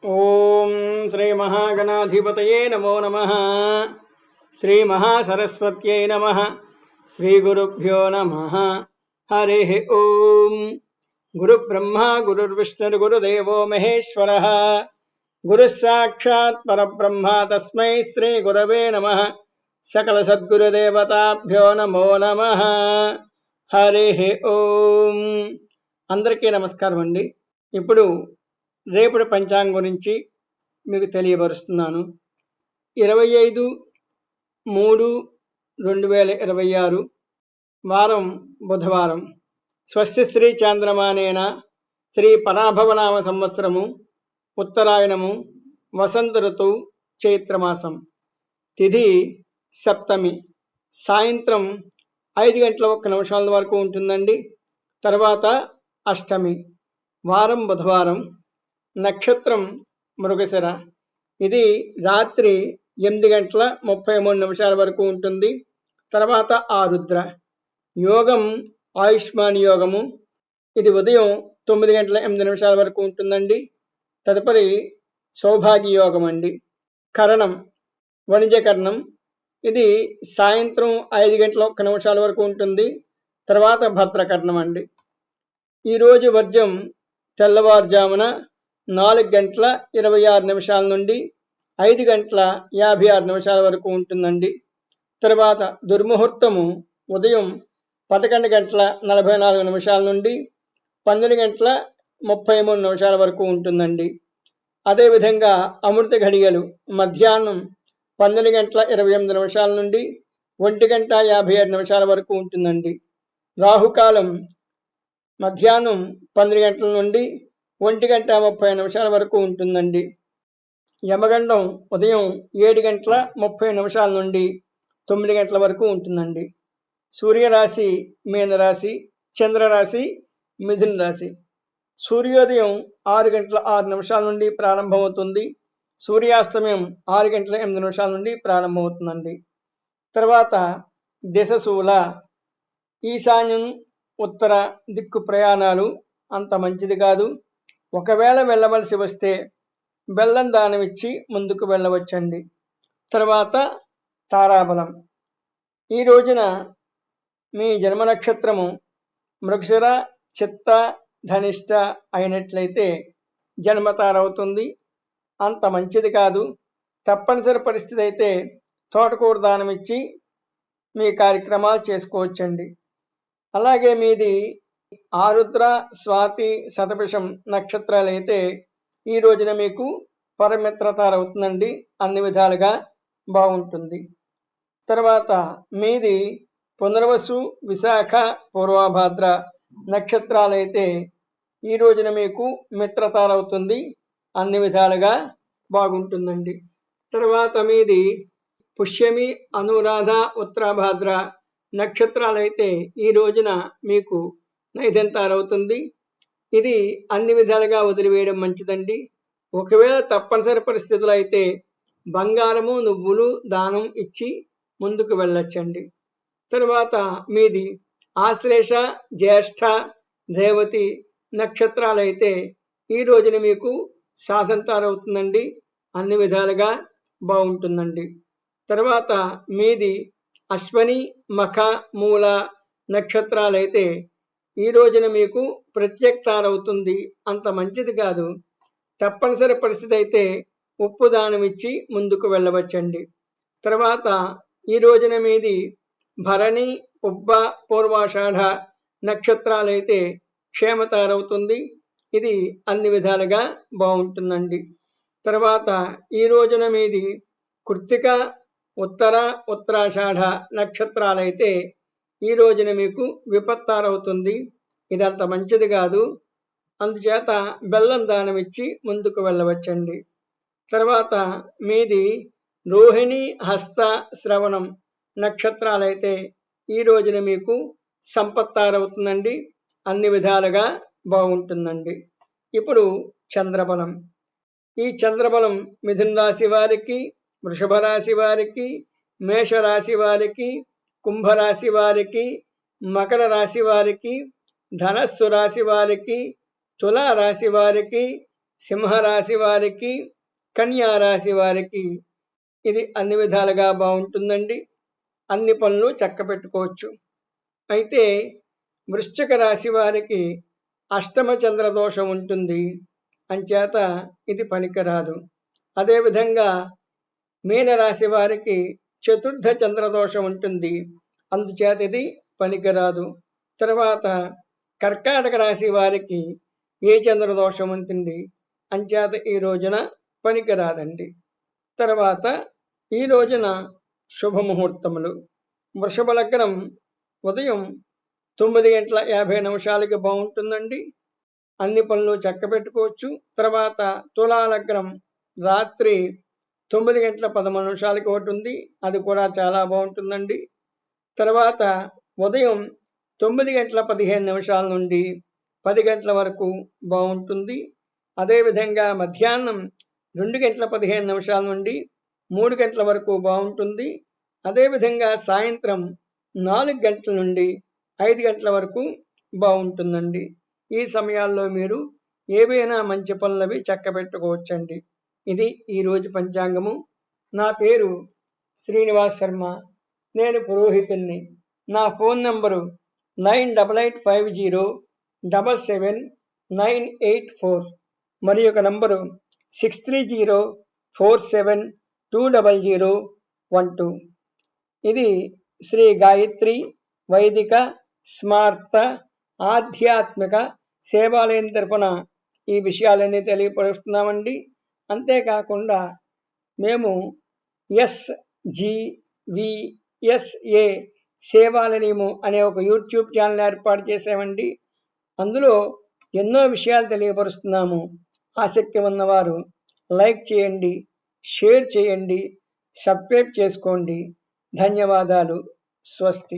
ఓం శ్రీ మహాగణాధిపతయే నమో నమః. శ్రీ మహాసరస్వత్యై నమః. శ్రీ గురుభ్యో నమః. హరి ఓం. గురు బ్రహ్మ గురుర్విష్ణుర్ గురుదేవో మహేశ్వరః. గురు సాక్షాత్ పరబ్రహ్మ తస్మై శ్రీ గురవే నమః. సకల సద్గురుదేవతాభ్యో నమో నమః. హరి ఓం. అందరికీ నమస్కారం అండి. ఇప్పుడు రేపటి పంచాంగం గురించి మీకు తెలియపరుస్తున్నాను. 25/3/2026 వారం బుధవారం. స్వస్తి శ్రీ చాంద్రమానేన శ్రీ పరాభవనామ సంవత్సరము ఉత్తరాయణము వసంత ఋతువు చైత్రమాసం. తిథి సప్తమి. సాయంత్రం 5:01 వరకు ఉంటుందండి. తర్వాత అష్టమి. వారం బుధవారం. నక్షత్రం మృగశిర. ఇది రాత్రి 8:33 వరకు ఉంటుంది. తర్వాత ఆరుద్ర. యోగం ఆయుష్మాన్ యోగము. ఇది ఉదయం 9:08 వరకు ఉంటుందండి. తదుపరి సౌభాగ్య యోగం అండి. కరణం వణిజకరణం. ఇది సాయంత్రం 5:01 వరకు ఉంటుంది. తర్వాత భద్రకరణం అండి. ఈరోజు వర్జం తెల్లవారుజామున 4:26 నుండి 5:56 వరకు ఉంటుందండి. తర్వాత దుర్ముహూర్తము ఉదయం 11:44 నుండి 12:33 వరకు ఉంటుందండి. అదేవిధంగా అమృత ఘడియలు మధ్యాహ్నం 12:28 నుండి 1:57 వరకు ఉంటుందండి. రాహుకాలం మధ్యాహ్నం 12 గంటల నుండి 1:30 వరకు ఉంటుందండి. యమగండం ఉదయం 7:30 నుండి 9 గంటల వరకు ఉంటుందండి. సూర్యరాశి మీనరాశి, చంద్రరాశి మిథున రాశి. సూర్యోదయం 6:06 నుండి ప్రారంభమవుతుంది. సూర్యాస్తమయం 6:08 నుండి ప్రారంభమవుతుందండి. తర్వాత దిశశూల. ఈశాన్యం ఉత్తర దిక్కు ప్రయాణాలు అంత మంచిది కాదు. ఒకవేళ వెళ్ళవలసి వస్తే బెల్లం దానం ఇచ్చి ముందుకు వెళ్ళవచ్చండి. తర్వాత తారాబలం. ఈ రోజున మీ జన్మ నక్షత్రము మృగశిర, చిత్త, ధనిష్ట అయినట్లయితే జన్మతార అవుతుంది. అంత మంచిది కాదు. తప్పనిసరి పరిస్థితి అయితే తోటకూర దానం ఇచ్చి మీ కార్యక్రమాలు చేసుకోవచ్చండి. అలాగే మీది ఆరుద్ర, స్వాతి, శతభిషం నక్షత్రాలు అయితే ఈ రోజున మీకు పరమిత్రతార అవుతుందండి. అన్ని విధాలుగా బాగుంటుంది. తర్వాత మీది పునర్వసు, విశాఖ, పూర్వభాద్ర నక్షత్రాలైతే ఈ రోజున మీకు మిత్రతార అవుతుంది. అన్ని విధాలుగా బాగుంటుందండి. తర్వాత మీది పుష్యమి, అనురాధ, ఉత్తరాభాద్ర నక్షత్రాలైతే ఈ రోజున మీకు నైదంతార అవుతుంది. ఇది అన్ని విధాలుగా వదిలివేయడం మంచిదండి. ఒకవేళ తప్పనిసరి పరిస్థితులు అయితే బంగారము, నువ్వులు దానం ఇచ్చి ముందుకు వెళ్ళొచ్చండి. తరువాత మీది ఆశ్లేష, జ్యేష్ఠ, రేవతి నక్షత్రాలైతే ఈ రోజున మీకు సాధంతార అవుతుందండి. అన్ని విధాలుగా బాగుంటుందండి. తర్వాత మీది అశ్వని, మఖ, మూల నక్షత్రాలైతే ఈ రోజున మీకు ప్రత్యక్తార అవుతుంది. అంత మంచిది కాదు. తప్పనిసరి పరిస్థితి అయితే ఉప్పు దానం ఇచ్చి ముందుకు వెళ్ళవచ్చండి. తర్వాత ఈ రోజున మీది భరణి, పుబ్బ, పూర్వాషాఢ నక్షత్రాలైతే క్షేమతార అవుతుంది. ఇది అన్ని విధాలుగా బాగుంటుందండి. తర్వాత ఈ రోజున మీది కృత్తిక, ఉత్తర, ఉత్తరాషాఢ నక్షత్రాలైతే ఈ రోజున మీకు విపత్తార అవుతుంది. ఇదంత మంచిది కాదు. అందుచేత బెల్లం దానం ఇచ్చి ముందుకు వెళ్ళవచ్చండి. తర్వాత మీది రోహిణి, హస్త, శ్రవణం నక్షత్రాలైతే ఈ రోజున మీకు సంపత్తార అవుతుందండి. అన్ని విధాలుగా బాగుంటుందండి. ఇప్పుడు చంద్రబలం. ఈ చంద్రబలం మిథున రాశి వారికి, వృషభ రాశి వారికి, మేషరాశి వారికి, కుంభరాశి వారికి, మకర రాశి వారికి, ధనస్సు రాశి వారికి, తులా రాశి వారికి, సింహరాశి వారికి, కన్యా రాశి వారికి ఇది అన్ని విధాలుగా బాగుంటుందండి. అన్ని పనులు చక్కబెట్టుకోవచ్చు. అయితే వృశ్చిక రాశి వారికి అష్టమ చంద్ర దోషం ఉంటుంది, అంచేత ఇది పనికిరాదు. అదేవిధంగా మీనరాశి వారికి చతుర్థ చంద్రదోషం ఉంటుంది, అందుచేత ఇది పనికిరాదు. తర్వాత కర్కాటక రాశి వారికి ఏ చంద్రదోషం ఉంటుంది, అంచేత ఈ రోజున పనికిరాదండి. తర్వాత ఈ రోజున శుభముహూర్తములు. వృషభ లగ్నం ఉదయం 9:50 బాగుంటుందండి, అన్ని పనులు చక్కబెట్టుకోవచ్చు. తర్వాత తులా లగ్నం రాత్రి 9:13 ఒకటి ఉంది, అది కూడా చాలా బాగుంటుందండి. తర్వాత ఉదయం 9:15 నుండి 10 గంటల వరకు బాగుంటుంది. అదేవిధంగా మధ్యాహ్నం 2:15 నుండి 3 గంటల వరకు బాగుంటుంది. అదేవిధంగా సాయంత్రం 4 గంటల నుండి 5 గంటల వరకు బాగుంటుందండి. ఈ సమయాల్లో మీరు ఏవైనా మంచి పనులవి చక్కబెట్టుకోవచ్చండి. ఇది ఈరోజు పంచాంగము. నా పేరు శ్రీనివాస్ శర్మ, నేను పురోహితుణ్ణి. నా ఫోన్ నంబరు 9850777984, మరి ఒక నంబరు 6304720012. ఇది శ్రీ గాయత్రి వైదిక స్మార్త ఆధ్యాత్మిక సేవాలయం తరపున ఈ విషయాలన్నీ తెలియపరుస్తున్నామండి. అంతేకాకుండా మేము SGVSA సేవాలయము అనే ఒక యూట్యూబ్ ఛానల్ ఏర్పాటు చేసామండి. అందులో ఎన్నో విషయాలు తెలియపరుస్తున్నాము. ఆసక్తి ఉన్నవారు లైక్ చేయండి, షేర్ చేయండి, సబ్స్క్రైబ్ చేసుకోండి. ధన్యవాదాలు. స్వస్తి.